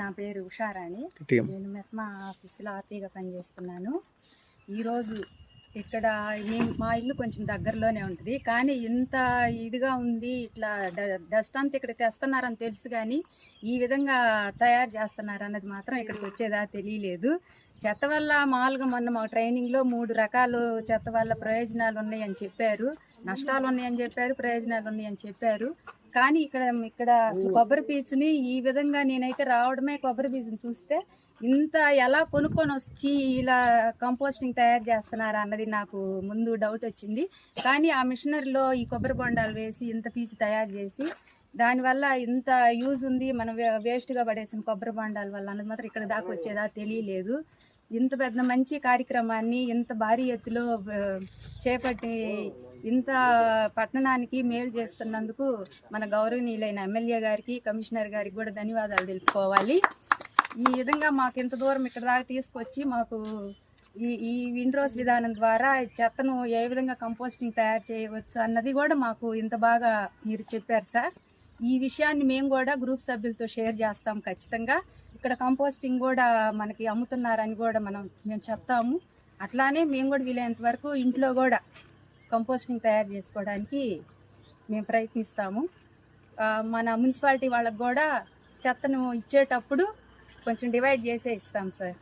నా పేరు ఉషారాణి. నేను మెప్మా ఆఫీసులో ఆర్పీగా పనిచేస్తున్నాను. ఈరోజు ఇక్కడ మా ఇల్లు కొంచెం దగ్గరలోనే ఉంటుంది, కానీ ఇంత ఇదిగా ఉంది, ఇట్లా డస్ట్ అంతా ఇక్కడ తెస్తున్నారని తెలుసు, కానీ ఈ విధంగా తయారు చేస్తున్నారు అన్నది మాత్రం ఇక్కడికి వచ్చేదా తెలియలేదు. చెత్త వల్ల మామూలుగా మొన్న మా ట్రైనింగ్లో 3 రకాలు చెత్త వల్ల ప్రయోజనాలు ఉన్నాయని చెప్పారు, నష్టాలు ఉన్నాయని చెప్పారు, ప్రయోజనాలు ఉన్నాయని చెప్పారు. కానీ ఇక్కడ అసలు కొబ్బరి పీచుని ఈ విధంగా నేనైతే రావడమే, కొబ్బరి పీచుని చూస్తే ఇంత ఎలా కొనుక్కొని వచ్చి ఇలా కంపోస్టింగ్ తయారు చేస్తున్నారా అన్నది నాకు ముందు డౌట్ వచ్చింది. కానీ ఆ మిషనరీలో ఈ కొబ్బరి బొండాలు వేసి ఇంత పీచు తయారు చేసి దానివల్ల ఇంత యూజ్ ఉంది, మనం వేస్ట్గా పడేసిన కొబ్బరి బొండాల వల్ల అన్నది మాత్రం ఇక్కడ దాకా వచ్చేదా తెలియలేదు. ఇంత పెద్ద మంచి కార్యక్రమాన్ని ఇంత భారీ ఎత్తులో చేపట్టి ఇంత పట్టణానికి మేలు చేస్తున్నందుకు మన గౌరవనీయులైన ఎమ్మెల్యే గారికి, కమిషనర్ గారికి కూడా ధన్యవాదాలు తెలుపుకోవాలి. ఈ విధంగా మాకు ఇంత దూరం ఇక్కడ దాకా తీసుకొచ్చి మాకు ఈ విండ్రోస్ విధానం ద్వారా చెత్తను ఏ విధంగా కంపోస్టింగ్ తయారు చేయవచ్చు అన్నది కూడా మాకు ఇంత బాగా మీరు చెప్పారు సార్. ఈ విషయాన్ని మేము కూడా గ్రూప్ సభ్యులతో షేర్ చేస్తాం ఖచ్చితంగా. ఇక్కడ కంపోస్టింగ్ కూడా మనకి అమ్ముతున్నారని కూడా మేము చెప్తాము. అట్లానే మేము కూడా వీలైనంత వరకు ఇంట్లో కూడా కంపోస్టింగ్ తయారు చేసుకోవడానికి మేము ప్రయత్నిస్తాము. మన మున్సిపాలిటీ వాళ్ళకు కూడా చెత్తను ఇచ్చేటప్పుడు కొంచెం డివైడ్ చేసే ఇస్తాం సార్.